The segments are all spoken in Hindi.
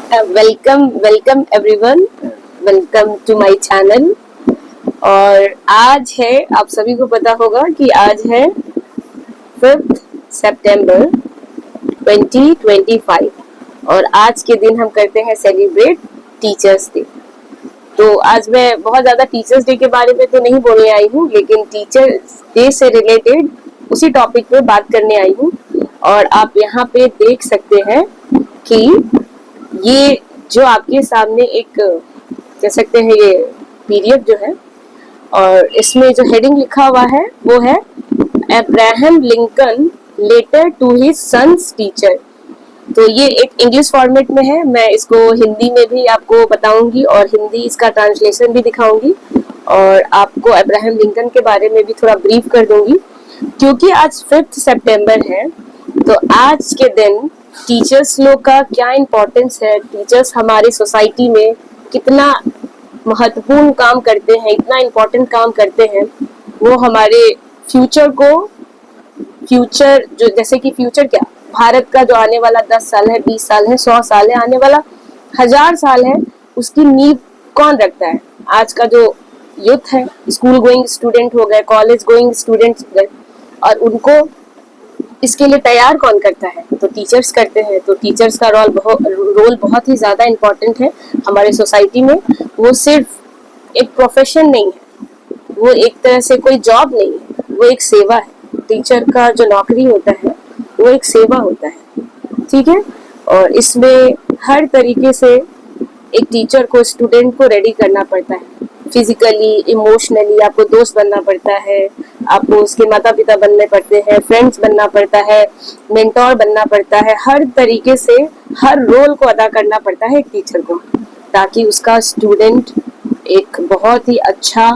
Welcome everyone, welcome to my channel. और आज है, आप सभी को पता होगा कि आज है 5 सितंबर 2025 और आज के दिन हम करते हैं सेलिब्रेट टीचर्स डे। तो आज मैं बहुत ज़्यादा टीचर्स डे के बारे में तो नहीं बोलने आई हूँ, लेकिन टीचर्स डे से रिलेटेड उसी टॉपिक पे बात करने आई हूँ। और आप यहाँ पे देख सकते हैं कि ये जो आपके सामने एक कह सकते हैं ये पीडीएफ जो है, और इसमें जो हेडिंग लिखा हुआ है वो है Abraham Lincoln letter to his sons teacher. तो ये एक इंग्लिश फॉर्मेट में है, मैं इसको हिंदी में भी आपको बताऊंगी और हिंदी इसका ट्रांसलेशन भी दिखाऊंगी और आपको अब्राहम लिंकन के बारे में भी थोड़ा ब्रीफ कर दूंगी। क्योंकि आज 5 सितंबर है तो आज के दिन टीचर्स लोग का क्या इम्पोर्टेंस है, टीचर्स हमारे सोसाइटी में कितना महत्वपूर्ण काम करते हैं, इतना इम्पोर्टेंट काम करते हैं, वो हमारे फ्यूचर जो जैसे कि फ्यूचर क्या, भारत का जो आने वाला 10 साल है, 20 साल है, 100 साल है, आने वाला 1000 साल है, उसकी नींव कौन रखता है? आज का जो यूथ है, स्कूल गोइंग स्टूडेंट हो गए, कॉलेज गोइंग स्टूडेंट्स हो गए, और उनको इसके लिए तैयार कौन करता है? तो टीचर्स करते हैं। तो टीचर्स का रोल बहुत ही ज़्यादा इम्पोर्टेंट है हमारे सोसाइटी में। वो सिर्फ एक प्रोफेशन नहीं है, वो एक तरह से कोई जॉब नहीं है, वो एक सेवा है। टीचर का जो नौकरी होता है वो एक सेवा होता है, ठीक है। और इसमें हर तरीके से एक टीचर को, स्टूडेंट को रेडी करना पड़ता है, फिजिकली, इमोशनली। आपको दोस्त बनना पड़ता है, आपको उसके माता पिता बनने पड़ते हैं, फ्रेंड्स बनना पड़ता है, मेंटोर बनना पड़ता है। हर तरीके से हर रोल को अदा करना पड़ता है एक टीचर को, ताकि उसका स्टूडेंट एक बहुत ही अच्छा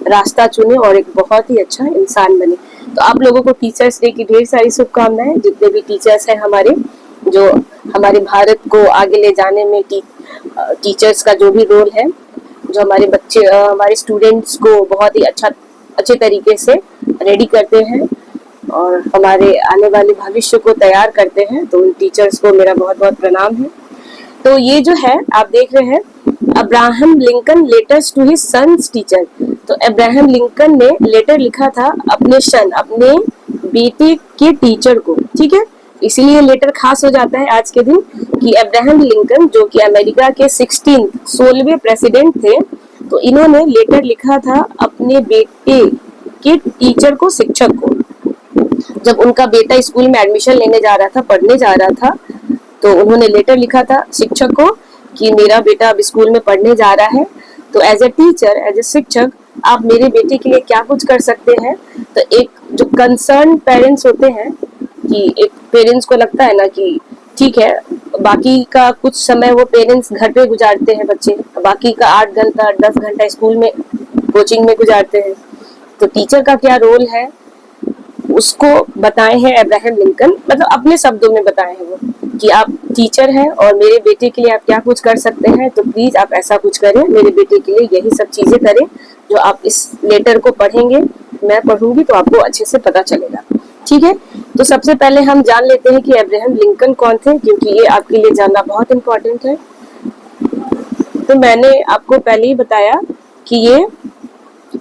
रास्ता चुने और एक बहुत ही अच्छा इंसान बने। तो आप लोगों को टीचर्स डे की ढेर सारी शुभकामनाएं। जितने भी टीचर्स हैं हमारे, जो हमारे भारत को आगे ले जाने में टीचर्स का जो भी रोल है, जो हमारे बच्चे, हमारे स्टूडेंट्स को बहुत ही अच्छे तरीके से रेडी करते हैं और हमारे आने वाले भविष्य को तैयार करते हैं, तो उन टीचर्स को मेरा बहुत बहुत प्रणाम है। तो ये जो है आप देख रहे हैं, Abraham Lincoln letters to his sons teacher. तो अब्राहम लिंकन ने लेटर लिखा था अपने बेटे के टीचर को, ठीक है। इसीलिए लेटर खास हो जाता है आज के दिन कि अब्राहम लिंकन, जो कि अमेरिका के 16वें प्रेसिडेंट थे, तो इन्होंने लेटर लिखा था अपने बेटे के टीचर को, शिक्षक को। जब उनका बेटा स्कूल में एडमिशन लेने जा रहा था, पढ़ने जा रहा था, तो उन्होंने लेटर लिखा था शिक्षक को कि मेरा बेटा अब स्कूल में पढ़ने जा रहा है, तो as a teacher, as a शिक्षक, आप मेरे बेटे के लिए क्या कुछ कर सकते हैं। तो एक जो कंसर्न पेरेंट्स होते हैं, कि एक पेरेंट्स को लगता है ना कि ठीक है, बाकी का कुछ समय वो पेरेंट्स घर पे गुजारते हैं, बच्चे बाकी का 8 घंटा 10 घंटा स्कूल में, कोचिंग में गुजारते हैं। तो टीचर का क्या रोल है उसको बताए हैं अब्राहम लिंकन, मतलब अपने शब्दों में बताए हैं वो, कि आप टीचर हैं और मेरे बेटे के लिए आप क्या कुछ कर सकते हैं, तो प्लीज आप ऐसा कुछ करें, मेरे बेटे के लिए यही सब चीजें करें जो आप इस लेटर को पढ़ेंगे, मैं पढ़ूंगी तो आपको अच्छे से पता चलेगा, ठीक है। तो सबसे पहले हम जान लेते हैं कि अब्राहम लिंकन कौन थे, क्योंकि ये आपके लिए जानना बहुत इम्पोर्टेंट है। तो मैंने आपको पहले ही बताया कि ये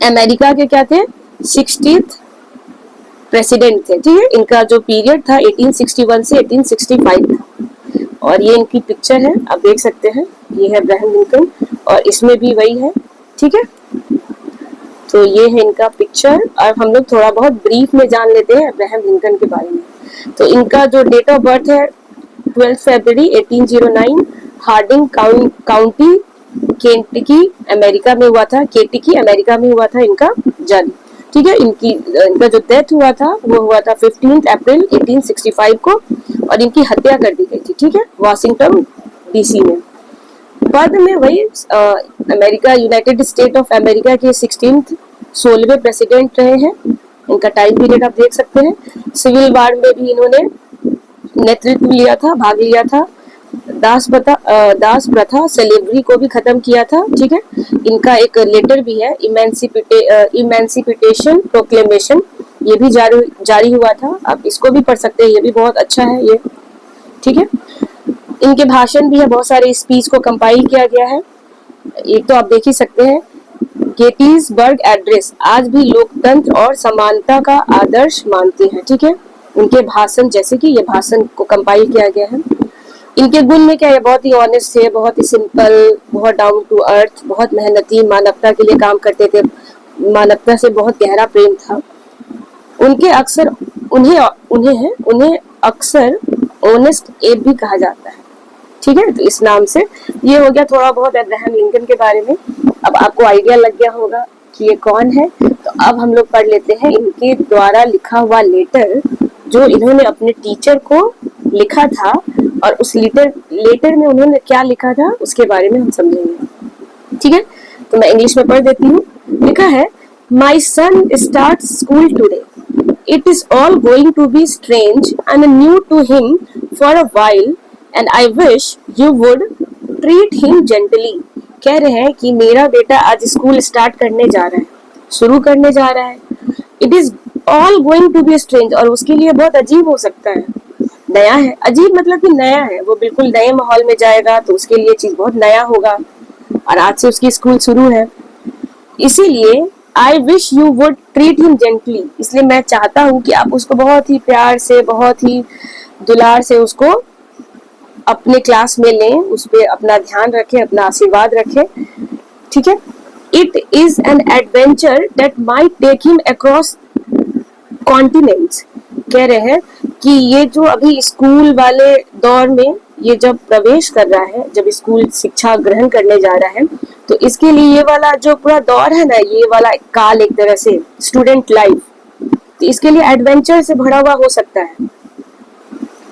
अमेरिका के क्या थे, 60th प्रेसिडेंट थे, ठीक है। इनका जो पीरियड था 1861 से 1865 था, और ये इनकी पिक्चर है, आप देख सकते हैं, ये है अब्राहम लिंकन और इसमें भी वही है, ठीक है। तो ये है इनका पिक्चर, और हम लोग थोड़ा बहुत ब्रीफ में जान लेते हैं अब्राहम लिंकन के बारे में। तो इनका जो डेट ऑफ बर्थ है 12 फरवरी 1809, हार्डिंग काउंटी, केंटकी, अमेरिका में हुआ था। केंटकी अमेरिका में हुआ था इनका जन्म, ठीक है। इनका जो डेथ हुआ था वो हुआ था 15 अप्रैल 1865 को, और इनकी हत्या कर दी गई थी, ठीक है, वाशिंगटन डीसी में। बाद में वही America, United state of America के 16वें प्रेसिडेंट रहे हैं। इनका टाइम पीरियड आप देख सकते हैं। सिविल वार में भी इन्होंने नेतृत्व लिया था, भाग लिया था। दास प्रथा, स्लेवरी को भी खत्म किया था, ठीक है। इनका एक लेटर भी है, इमेंसिपेशन प्रोक्लेमेशन, ये भी जारी हुआ था, आप इसको भी पढ़ सकते हैं, ये भी बहुत अच्छा है ये, ठीक है। इनके भाषण भी है, बहुत सारे स्पीच को कंपाइल किया गया है। एक तो आप देख ही सकते हैं, गेटिसबर्ग एड्रेस आज भी लोकतंत्र और समानता का आदर्श मानते हैं। ठीक है, उनके भाषण, जैसे कि ये भाषण को कंपाइल किया गया है। इनके गुण में क्या है, बहुत ही ऑनेस्ट थे, बहुत ही सिंपल, बहुत डाउन टू अर्थ, बहुत मेहनती, मानवता के लिए काम करते थे, मानवता से बहुत गहरा प्रेम था उनके। अक्सर उन्हें अक्सर ऑनेस्ट एब भी कहा जाता है। ठीक है, तो इस नाम से ये हो गया थोड़ा बहुत अब्राहम लिंकन के बारे में। अब आपको आइडिया लग गया होगा कि ये कौन है। तो अब हम लोग पढ़ लेते हैं इनके द्वारा लिखा हुआ लेटर, जो इन्होंने अपने टीचर को लिखा था, और उस लेटर में उन्होंने क्या लिखा था उसके बारे में हम समझेंगे। ठीक है, तो मैं इंग्लिश में पढ़ देती हूँ। लिखा है, my son start school today, it is all going to be strange and new to him for a while and I wish you would treat him gently. कह रहे हैं कि मेरा बेटा आज स्कूल स्टार्ट करने जा रहा है, शुरू करने जा रहा है। It is all going to be strange, और उसके लिए बहुत अजीब हो सकता है, नया है। अजीब मतलब कि नया है, वो बिल्कुल नए माहौल में जाएगा तो उसके लिए चीज बहुत नया होगा, और आज से उसकी स्कूल शुरू है। इसीलिए आई wish you would treat him gently, इसलिए मैं चाहता हूँ कि आप उसको बहुत ही प्यार से, बहुत ही दुलार से उसको अपने क्लास में लें, उस पर अपना ध्यान रखें, अपना आशीर्वाद रखें। ठीक है, it is an adventure that might take him across continents. कह रहे हैं कि ये जो अभी स्कूल वाले दौर में ये जब प्रवेश कर रहा है, जब स्कूल शिक्षा ग्रहण करने जा रहा है, तो इसके लिए ये वाला जो पूरा दौर है ना, ये वाला काल, एक तरह से स्टूडेंट लाइफ, तो इसके लिए एडवेंचर से भरा हुआ हो सकता है।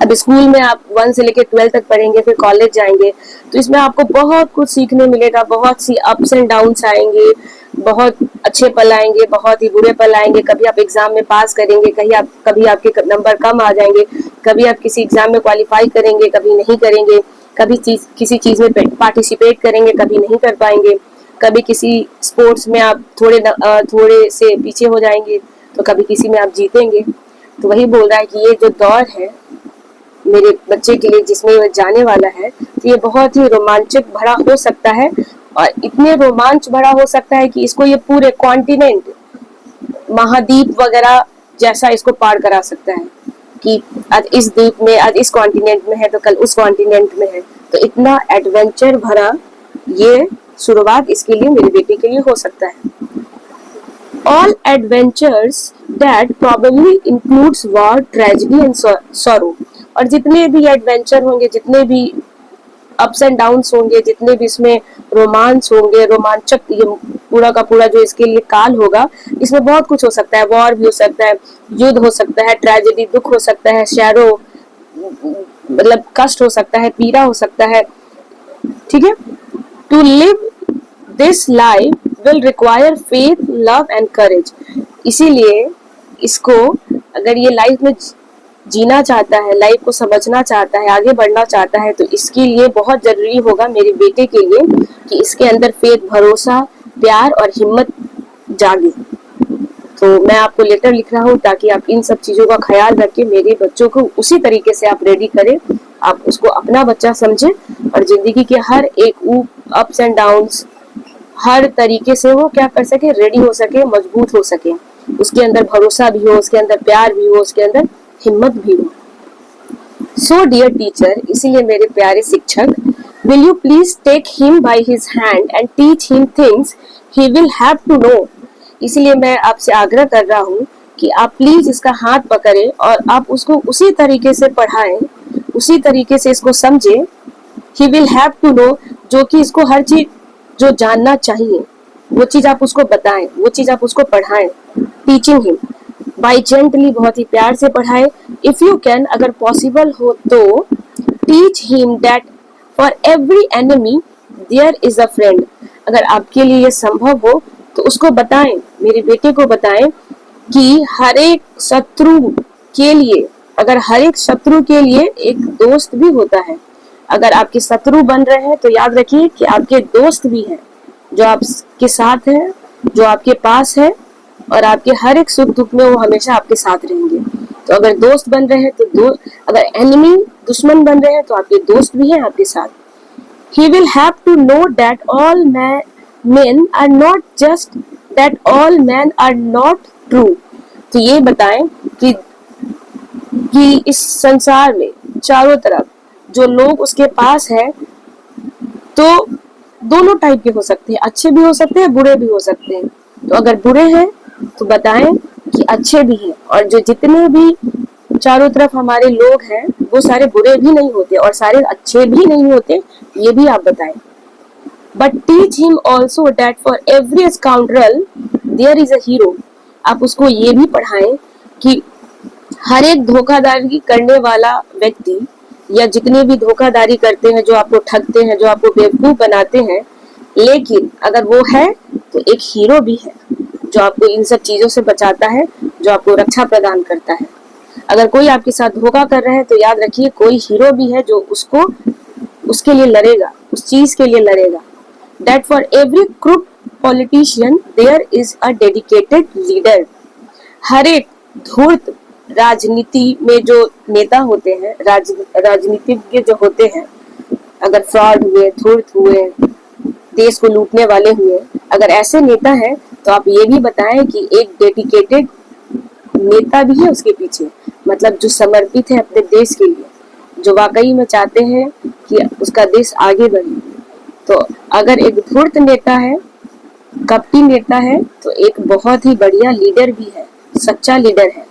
अब स्कूल में आप 1 से लेकर 12 तक पढ़ेंगे, फिर कॉलेज जाएंगे, तो इसमें आपको बहुत कुछ सीखने मिलेगा, बहुत सी अप्स एंड डाउन्स आएंगे, बहुत अच्छे पल आएंगे, बहुत ही बुरे पल आएंगे। कभी आप एग्जाम में पास करेंगे, कभी आपके नंबर कम आ जाएंगे, कभी आप किसी एग्जाम में क्वालिफाई करेंगे, कभी नहीं करेंगे, कभी किसी चीज में पार्टिसिपेट करेंगे, कभी नहीं कर पाएंगे, कभी किसी स्पोर्ट्स में आप थोड़े से पीछे हो जाएंगे, तो कभी किसी में आप जीतेंगे। तो वही बोल रहा है कि ये जो दौर है मेरे बच्चे के लिए, जिसमें वह जाने वाला है, तो ये बहुत ही रोमांचक भरा हो सकता है, और इतने रोमांच भरा हो सकता है कि इसको ये पूरे कॉन्टिनेंट, महाद्वीप वगैरह जैसा इसको पार करा सकता है, कि आज इस द्वीप में, आज इस कॉन्टिनेंट में है तो कल उस कॉन्टिनेंट में है। तो इतना एडवेंचर भरा ये शुरुआत इसके लिए, मेरे बेटे के लिए हो सकता है। All adventures that probably includes war, tragedy and sorrow। और जितने भी एडवेंचर होंगे, जितने भी अप्स एंड डाउन्स होंगे, जितने भी इसमें रोमांस होंगे, रोमांचक, ये पूरा का पूरा जो इसके लिए काल होगा, इसमें बहुत कुछ हो सकता है। वॉर भी हो सकता है, युद्ध हो सकता है, ट्रेजेडी, दुख हो सकता है, शैरो मतलब कष्ट हो सकता है, पीड़ा हो सकता है। ठीक है, to live this life will require faith, love and courage. इसीलिए इसको, अगर ये लाइफ में जीना चाहता है, लाइफ को समझना चाहता है, आगे बढ़ना चाहता है, तो इसके लिए बहुत जरूरी होगा मेरे बेटे के लिए कि इसके अंदर फेथ, भरोसा, प्यार और हिम्मत जागे। तो मैं आपको लेटर लिख रहा हूँ ताकि आप इन सब चीजों का ख्याल रखें, मेरे बच्चों को उसी तरीके से आप रेडी करें, आप उसको अपना बच्चा समझें, और जिंदगी के हर एक अप्स एंड डाउन्स, हर तरीके से वो क्या कर सके, रेडी हो सके, मजबूत हो सके, उसके अंदर भरोसा भी हो, उसके अंदर प्यार भी हो, उसके अंदर हिम्मत भी हो। सो डियर टीचर, इसीलिए मेरे प्यारे शिक्षक, will you please take him by his hand and teach him things he will have to know. इसीलिए मैं आपसे आग्रह कर रहा हूँ कि आप प्लीज इसका हाथ पकड़े और आप उसको उसी तरीके से पढ़ाएं, उसी तरीके से इसको समझे। He will have to know, जो कि इसको हर चीज जो जानना चाहिए वो चीज आप उसको बताएं, वो चीज आप उसको पढ़ाएं। टीचिंग हिम बाय जेंटली, बहुत ही प्यार से पढ़ाएं। इफ यू कैन, अगर पॉसिबल हो तो teach him that for every enemy there is a friend. अगर आपके लिए ये संभव हो तो उसको बताएं, मेरे बेटे को बताएं कि हर एक शत्रु के लिए, अगर हर एक शत्रु के लिए एक दोस्त भी होता है। अगर आपके शत्रु बन रहे हैं तो याद रखिए कि आपके दोस्त भी हैं, जो आपके साथ हैं, जो आपके पास है, और आपके हर एक सुख दुख में वो हमेशा आपके साथ रहेंगे। तो अगर दोस्त बन रहे हैं तो अगर एनिमी दुश्मन बन रहे हैं तो आपके दोस्त भी हैं आपके साथ. He will have to know that all men are not just that all men are not true. तो ये बताएं कि इस संसार में चारों तरफ जो लोग उसके पास है तो दोनों टाइप के हो सकते हैं, अच्छे भी हो सकते हैं, बुरे भी हो सकते हैं. तो अगर बुरे हैं तो बताएं कि अच्छे भी हैं, और जो जितने भी चारों तरफ हमारे लोग हैं वो सारे बुरे भी नहीं होते और सारे अच्छे भी नहीं होते, ये भी आप बताएं. But teach him also that for every scoundrel there is a hero. आप उसको ये भी पढ़ाएं कि हर एक धोखाधड़ी करने वाला व्यक्ति या जितने भी धोखाधड़ी करते हैं, जो आपको ठगते हैं, जो आपको बेवकूफ बनाते हैं, लेकिन अगर वो है तो एक हीरो भी है जो आपको इन सब चीजों से बचाता है, जो आपको रक्षा प्रदान करता है. अगर कोई आपके साथ धोखा कर रहा है तो याद रखिए कोई हीरो भी है जो उसके लिए लड़ेगा, उस चीज के लिए लड़ेगा. That for every crook politician there is a dedicated leader. हर एक धूर्त राजनीति में जो नेता होते हैं, राजनीतिज्ञ जो होते हैं, अगर फ्रॉड हुए, धूर्त हुए, देश को लूटने वाले हुए, अगर ऐसे नेता हैं तो आप ये भी बताएं कि एक डेडिकेटेड नेता भी है उसके पीछे, मतलब जो समर्पित है अपने देश के लिए, जो वाकई में चाहते हैं कि उसका देश आगे बढ़े. तो अगर एक धूर्त नेता है, कपटी नेता है, तो एक बहुत ही बढ़िया लीडर भी है, सच्चा लीडर है.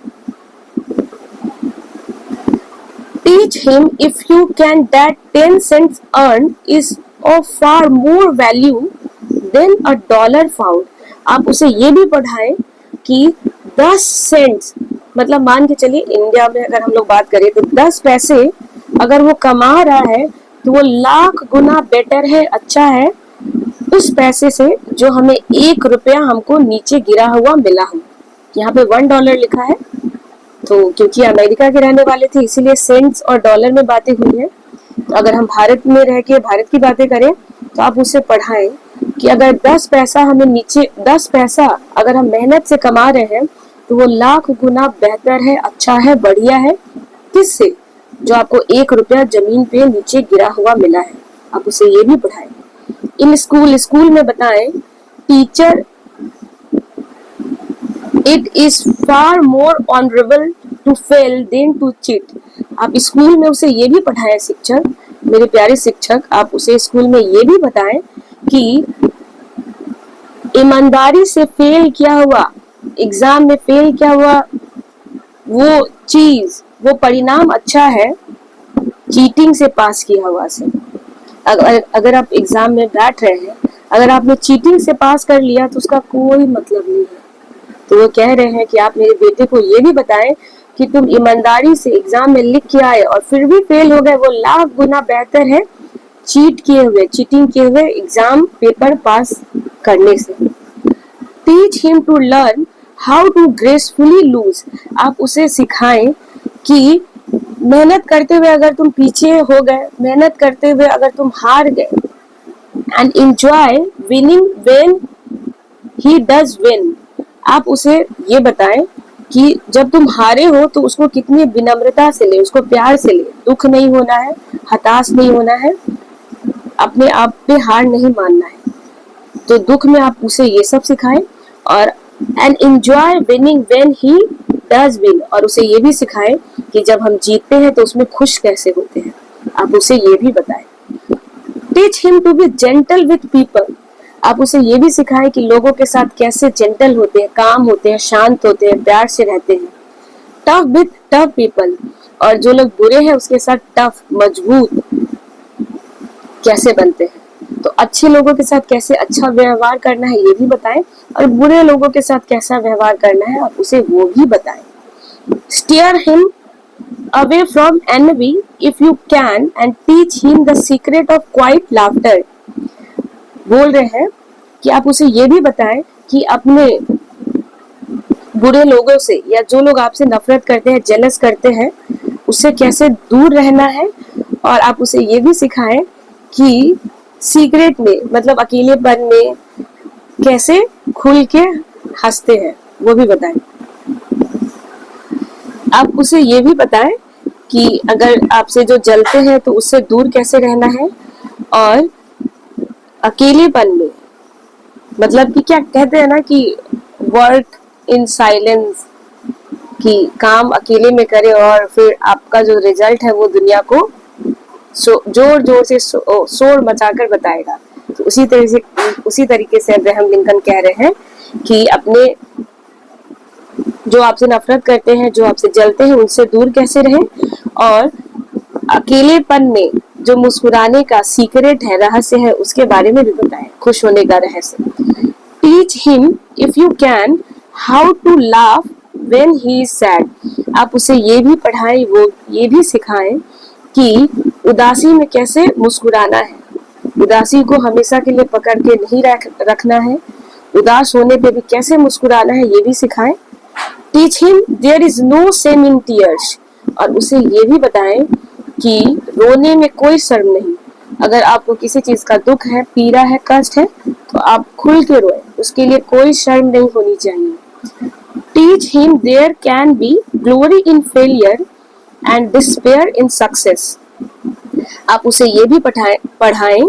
Teach him if you can that 10 cents earned is of far more value than a dollar found. आप उसे ये भी पढ़ाएं कि 10 सेंट्स, मतलब मान के चलिए इंडिया में अगर हम लोग बात करें तो 10 पैसे अगर वो कमा रहा है तो वो लाख गुना बेटर है, अच्छा है उस पैसे से जो हमें 1 रुपया हमको नीचे गिरा हुआ मिला हो. यहाँ पे $1 लिखा है, तो क्योंकि अमेरिका के रहने वाले थे इसीलिए सेंट्स और डॉलर में बातें हुई है. तो अगर हम भारत में रह के भारत की बातें करें तो आप उससे पढ़ाएं कि अगर 10 पैसा हमें नीचे, 10 पैसा अगर हम मेहनत से कमा रहे हैं तो वो लाख गुना बेहतर है, अच्छा है, बढ़िया है, किससे, जो आपको 1 रुपया जमीन पे नीचे गिरा हुआ मिला है. आप उसे ये भी पढ़ाएं. इन स्कूल में बताएं teacher it is far more honourable to fail than to cheat. आप स्कूल में उसे ये भी पढ़ाएं, शिक्षक, मेरे प्यारे शिक्षक, आप उसे स्कूल में ये भी बताएं कि ईमानदारी से फेल किया हुआ, एग्जाम में फेल किया हुआ वो चीज, वो परिणाम अच्छा है चीटिंग से पास किया हुआ से. अगर आप एग्जाम में बैठ रहे हैं, अगर आपने चीटिंग से पास कर लिया तो उसका कोई मतलब नहीं है. तो वो कह रहे हैं कि आप मेरे बेटे को ये भी बताएं कि तुम ईमानदारी से एग्जाम में लिख के आए और फिर भी फेल हो गए, वो लाख गुना बेहतर है चीटिंग किए हुए एग्जाम पेपर पास करने से. Teach him to learn how to gracefully lose. आप उसे सिखाएं कि मेहनत करते हुए अगर तुम पीछे हो गए, मेहनत करते हुए अगर तुम हार गए, and enjoy winning when he does win. आप उसे ये बताएं कि जब तुम हारे हो तो उसको कितनी विनम्रता से ले, उसको प्यार से ले, दुख नहीं होना है, हताश नहीं होना है, अपने आप पे हार नहीं मानना है. तो दुख में आप उसे ये सब सिखाएं. और and enjoy winning when he does win, और उसे ये भी सिखाएं कि जब हम जीतते हैं तो उसमें खुश कैसे होते हैं. आप उसे ये भी बताएं. Teach him to be gentle with people. आप उसे ये भी सिखाएं कि लोगों के साथ कैसे जेंटल होते हैं, काम होते हैं, शांत होते हैं, प्यार से रहते हैं. टफ विथ टफ पीपल, और जो लोग बुरे हैं उसके साथ टफ, मजबूत कैसे बनते हैं. तो अच्छे लोगों के साथ कैसे अच्छा व्यवहार करना है ये भी बताएं, और बुरे लोगों के साथ कैसा व्यवहार करना है आप उसे वो भी बताएं. Steer him away from envy if you can and teach him the secret of quiet laughter. बोल रहे हैं कि आप उसे ये भी बताएं कि अपने बुरे लोगों से या जो लोग आपसे नफरत करते हैं, जेलस करते हैं, उससे कैसे दूर रहना है. और आप उसे ये भी सिखाएं कि सीक्रेट में, मतलब अकेलेपन में कैसे खुल के हंसते हैं, वो भी बताएं. आप उसे ये भी बताएं कि अगर आपसे जो जलते हैं तो उससे दूर कैसे रहना है। और अकेलेपन में, मतलब कि क्या कहते हैं ना कि वर्क इन साइलेंस, कि काम अकेले में करे और फिर आपका जो रिजल्ट है वो दुनिया को जोर जोर से शोर मचाकर बताएगा। तो उसी तरीके से अब्राहम लिंकन कह रहे हैं कि अपने जो आपसे नफरत करते हैं, जो आपसे जलते हैं, उनसे दूर कैसे रहें। और अकेलेपन में जो मुस्कुराने का सीक्रेट है, रहस्य है, उसके बारे में भी बताएं, खुश होने का रहस्य। Teach him if you can how to laugh when he is sad. आप उसे ये भी पढ़ाएं, वो ये भी सिखाएं कि उदासी में कैसे मुस्कुराना है। उदासी को हमेशा के लिए पकड़ के नहीं रखना है। उदास होने पे भी कैसे मुस्कुराना है ये भी सिखाएं। Teach him there is no shame in tears. और उसे ये भी बताएं कि रोने में कोई शर्म नहीं। अगर आपको किसी चीज का दुख है, पीड़ा है, कष्ट है, तो आप खुल के रोए, उसके लिए कोई शर्म नहीं होनी चाहिए। Teach him there can be glory in failure and despair in success. आप उसे ये भी पढ़ाएं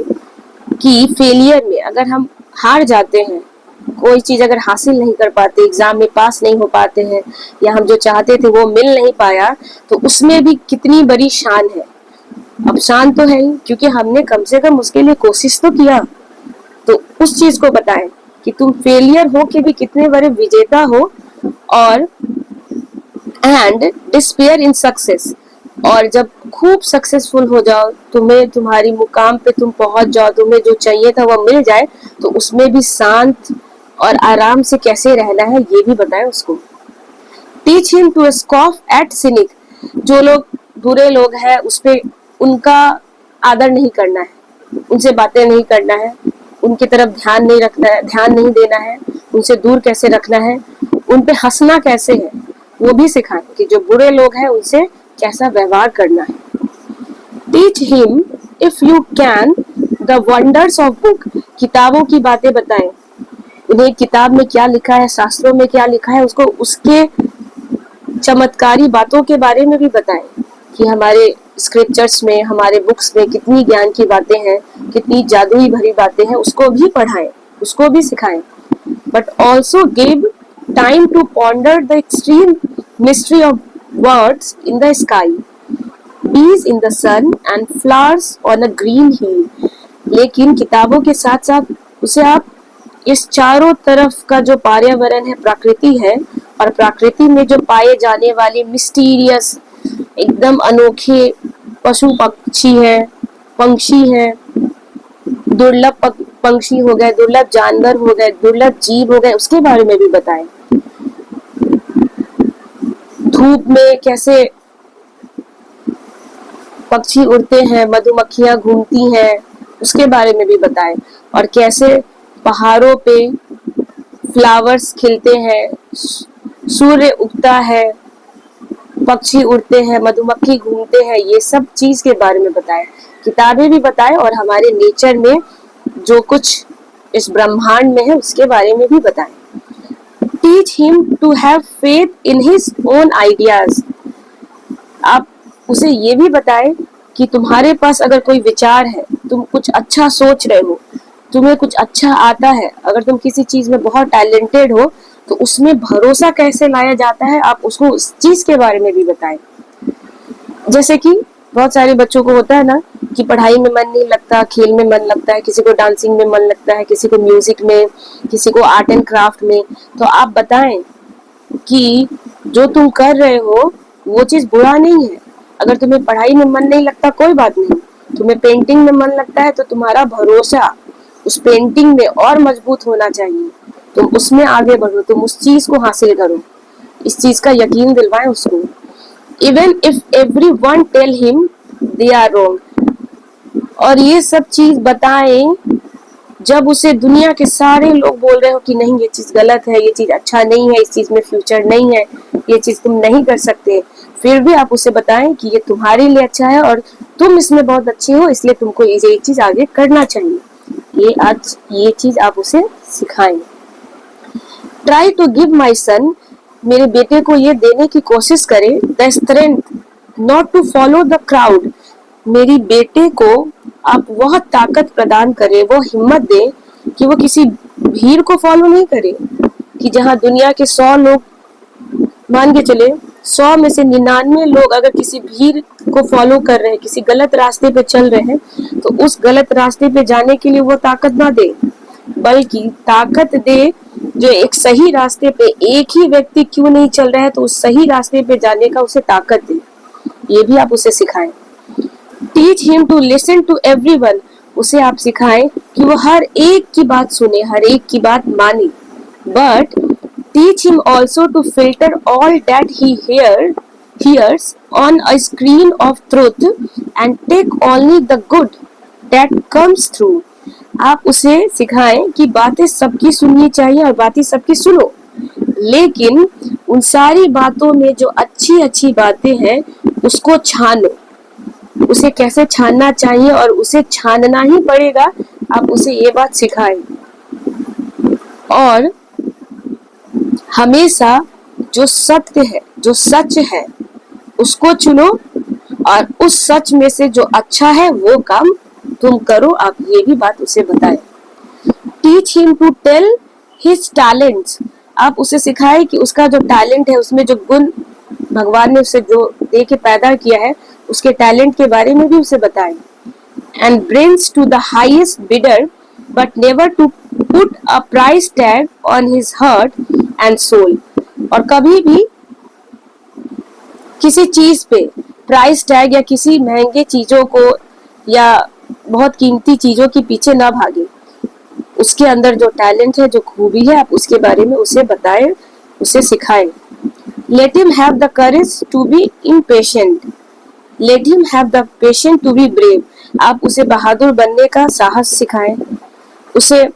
कि फेलियर में, अगर हम हार जाते हैं, कोई चीज अगर हासिल नहीं कर पाते, एग्जाम में पास नहीं हो पाते हैं, या हम जो चाहते थे वो मिल नहीं पाया, तो उसमें भी कितनी बड़ी शान है। अब शान तो है ही, क्योंकि हमने कम से कम उसके लिए कोशिश तो किया। तो उस चीज को बताएं कि तुम फेलियर हो के भी कितने बड़े विजेता हो। और एंड डिस्पेयर इन सक्सेस, और जब खूब सक्सेसफुल हो जाओ, तुम्हें तुम्हारी मुकाम पे तुम पहुंच जाओ, तुम्हें जो चाहिए था वो मिल जाए, तो उसमें भी शांत और आराम से कैसे रहना है ये भी बताएं उसको। Teach him to scoff at cynic. जो लोग बुरे लोग हैं उस पे उनका आदर नहीं करना है, उनसे बातें नहीं करना है, उनकी तरफ ध्यान नहीं रखना है, ध्यान नहीं देना है, उनसे दूर कैसे रखना है, उन पे हंसना कैसे है वो भी सिखाएं कि जो बुरे लोग हैं उनसे कैसा व्यवहार करना है। Teach him if you can the wonders of book. किताबों की बातें बताएं उन्हें, किताब में क्या लिखा है, शास्त्रों में क्या लिखा है, उसको उसके चमत्कारी बातों के बारे में भी बताएं कि हमारे स्क्रिप्चर्स में, हमारे बुक्स में कितनी ज्ञान की बातें हैं, कितनी जादुई भरी बातें हैं, उसको भी पढ़ाएं, उसको भी सिखाएं। But also give time to ponder the extreme mystery of words in the sky, bees in the sun and flowers on a green hill। लेकिन किताबों के साथ साथ उसे आप इस चारों तरफ का जो पर्यावरण है, प्रकृति है, और प्रकृति में जो पाए जाने वाले मिस्टीरियस, एकदम अनोखे पशु पक्षी है, पंक्षी है, दुर्लभ पंक्षी हो गए, दुर्लभ जानवर हो गए, दुर्लभ जीव हो गए, उसके बारे में भी बताएं। धूप में कैसे पक्षी उड़ते हैं, मधुमक्खियां घूमती हैं, उसके बारे में भी बताएं। और कैसे पहाड़ों पे फ्लावर्स खिलते हैं, सूर्य उगता है, पक्षी उड़ते हैं, मधुमक्खी घूमते हैं, ये सब चीज के बारे में बताएं। किताबें भी बताएं और हमारे नेचर में जो कुछ इस ब्रह्मांड में है उसके बारे में भी बताएं। Teach him to have faith in his own ideas. आप उसे ये भी बताएं कि तुम्हारे पास अगर कोई विचार है, तुम कुछ अच्छा सोच रहे हो, तुम्हें कुछ अच्छा आता है, अगर तुम किसी चीज में बहुत टैलेंटेड हो, तो उसमें भरोसा कैसे लाया जाता है, आप उसको उस चीज के बारे में भी बताएं। जैसे कि बहुत सारे बच्चों को होता है ना कि पढ़ाई में मन नहीं लगता, खेल में मन लगता है, किसी को डांसिंग में मन लगता है, किसी को म्यूजिक में, किसी को आर्ट एंड क्राफ्ट में। तो आप बताएं कि जो तुम कर रहे हो वो चीज बुरा नहीं है। अगर तुम्हें पढ़ाई में मन नहीं लगता कोई बात नहीं, तुम्हें पेंटिंग में मन लगता है, तो तुम्हारा भरोसा उस पेंटिंग में और मजबूत होना चाहिए, तुम उसमें आगे बढ़ो, तुम उस चीज को हासिल करो, इस चीज का यकीन दिलवाएं उसको। Even if everyone tell him they are wrong. और ये सब चीज बताएं जब उसे दुनिया के सारे लोग बोल रहे हो कि नहीं ये चीज गलत है, ये चीज अच्छा नहीं है, इस चीज में फ्यूचर नहीं है, ये चीज तुम नहीं कर सकते, फिर भी आप उसे बताएं कि ये तुम्हारे लिए अच्छा है और तुम इसमें बहुत अच्छे हो, इसलिए तुमको ये चीज आगे करना चाहिए। ये चीज आप उसे सिखाएं। Try to give my son मेरे बेटे को ये देने की कोशिश करे, the strength not to follow the crowd, मेरी बेटे को आप वह ताकत प्रदान करें, वो हिम्मत दे कि वो किसी भीड़ को फॉलो नहीं करे, कि जहाँ दुनिया के 100 लोग, मान के चले 100 में से 99 लोग अगर किसी भीड़ को फॉलो कर रहे हैं, किसी गलत रास्ते पे चल रहे हैं, तो उस गलत रास्ते पे जाने के लिए वो ताकत ना दे, बल्कि ताकत दे जो एक सही रास्ते पे, एक ही व्यक्ति क्यों नहीं चल रहा है तो उस सही रास्ते पे जाने का उसे ताकत दे, ये भी आप उसे सिखाएं। Teach him to listen to everyone, उसे आप सिखाएं कि वो हर एक की बात सुने, हर एक की बात माने, but teach him also to filter all that he hears on a screen of truth and take only the good that comes through। आप उसे सिखाएं कि बातें सबकी सुननी चाहिए और बातें सबकी सुनो, लेकिन उन सारी बातों में जो अच्छी अच्छी बातें हैं उसको छानो, उसे कैसे छानना चाहिए और उसे छानना ही पड़ेगा, आप उसे ये बात सिखाएं। और हमेशा जो सत्य है, जो सच है उसको चुनो और उस सच में से जो अच्छा है वो काम तुम करो, आप ये भी बात उसे बताएं। Teach him to tell his talents, आप उसे सिखाएं कि उसका जो टैलेंट है, उसमें जो गुण भगवान ने उसे जो दे के पैदा किया है, उसके टैलेंट के बारे में भी उसे बताएं। And brings to the highest bidder but never to put a price tag on his heart and soul, और कभी भी किसी चीज पे प्राइस टैग या किसी महंगे चीजों को या बहुत कीमती चीजों के पीछे ना भागे, उसके अंदर जो टैलेंट है, जो खूबी है, आप उसके बारे में उसे बताएं, उसे सिखाएं। Let him have the courage to be impatient, let him have the patient to be brave, आप उसे बहादुर बनने का साहस सिखाएं, उसे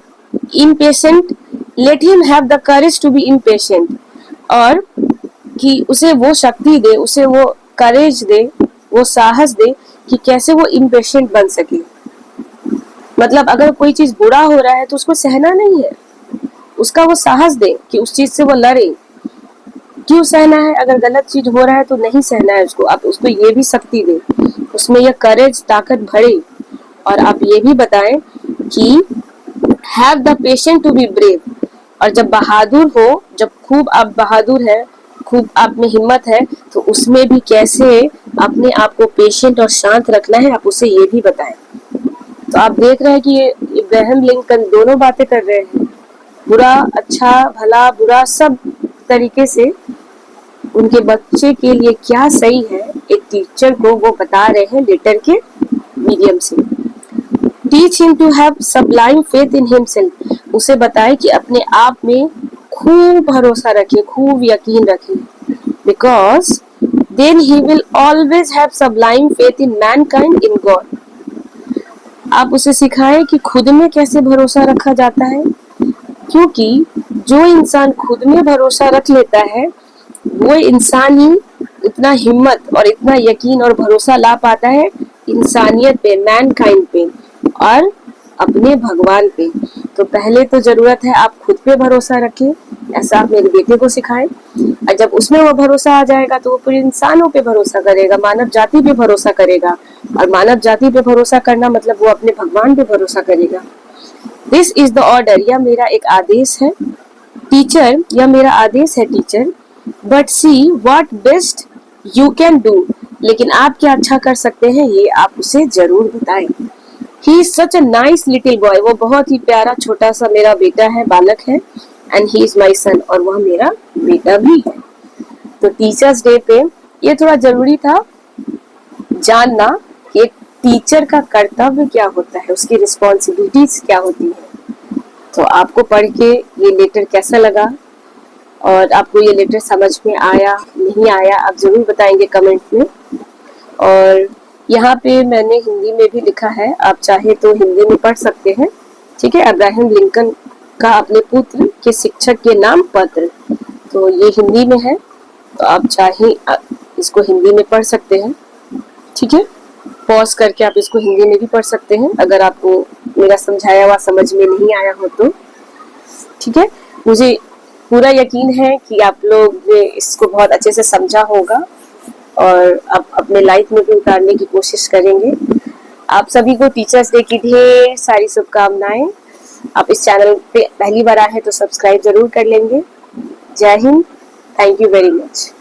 impatient, let him have the courage to be impatient, और कि उसे वो शक्ति दे, उसे वो करेज दे, वो साहस दे कि कैसे वो इम्पेशेंट बन सके। मतलब अगर कोई चीज बुरा हो रहा है तो उसको सहना नहीं है, उसका वो साहस दे कि उस चीज से वो लड़े। क्यों सहना है? अगर गलत चीज हो रहा है तो नहीं सहना है उसको, आप उसको ये भी शक्ति दे, उसमें यह करेज, ताकत भरे। और आप ये भी बताएं कि have the patient to be brave, और जब बहादुर हो, जब खूब आप बहादुर है, खूब आप में हिम्मत है, तो उसमें भी कैसे अपने आप को पेशेंट और शांत रखना है, आप उसे ये भी बताएं। तो आप देख रहे हैं कि ये इब्राहिम लिंकन दोनों बातें कर रहे हैं, बुरा, अच्छा, भला, बुरा, सब तरीके से उनके बच्चे के लिए क्या सही है, एक टीचर को वो बता रहे हैं लेटर के मीडियम से। Teach him to have sublime faith in himself, उसे बताएं कि अपने आप में खूब भरोसा रखे, खूब यकीन रखे, because then he will always have sublime faith in mankind in God. आप उसे सिखाएं कि खुद में कैसे भरोसा रखा जाता है, क्योंकि जो इंसान खुद में भरोसा रख लेता है वो इंसान ही इतना हिम्मत और इतना यकीन और भरोसा ला पाता है इंसानियत पे, मैनकाइंड पे और अपने भगवान पे। तो पहले तो जरूरत है आप खुद पे भरोसा रखें, ऐसा आप मेरे बेटे को सिखाएं, और जब उसमें वो भरोसा आ जाएगा तो वो पूरे इंसानों पे भरोसा करेगा, मानव जाति पे भरोसा करेगा, और मानव जाति पे भरोसा करना मतलब वो अपने भगवान पे भरोसा करेगा। दिस इज द ऑर्डर, यह मेरा एक आदेश है टीचर, यह मेरा आदेश है teacher, but see what best you can do, लेकिन आप क्या अच्छा कर सकते हैं ये आप उसे जरूर बताएं। He is such a nice little boy, वो बहुत ही प्यारा छोटा सा मेरा बेटा है, बालक है, एंड ही इज माई सन, और वह मेरा बेटा भी है। तो टीचर्स डे पे ये थोड़ा जरूरी था जानना कि एक टीचर का कर्तव्य क्या होता है, उसकी रिस्पॉन्सिबिलिटीज क्या होती है। तो आपको पढ़ के ये लेटर कैसा लगा और आपको ये लेटर समझ में आया नहीं आया, आप जरूर बताएंगे कमेंट में। और यहाँ पे मैंने हिंदी में भी लिखा है, आप चाहे तो हिंदी में पढ़ सकते हैं, ठीक है। अब्राहम लिंकन का अपने पुत्र के शिक्षक के नाम पत्र, तो ये हिंदी में है, तो आप चाहे इसको हिंदी में पढ़ सकते हैं, ठीक है। पॉज करके आप इसको हिंदी में भी पढ़ सकते हैं अगर आपको मेरा समझाया हुआ समझ में नहीं आया हो तो, ठीक है। मुझे पूरा यकीन है कि आप लोग ने इसको बहुत अच्छे से समझा होगा और आप अपने लाइफ में भी उतारने की कोशिश करेंगे। आप सभी को टीचर्स डे की ढेर सारी शुभकामनाएं। आप इस चैनल पे पहली बार आए हैं तो सब्सक्राइब जरूर कर लेंगे। जय Hind, thank you very much.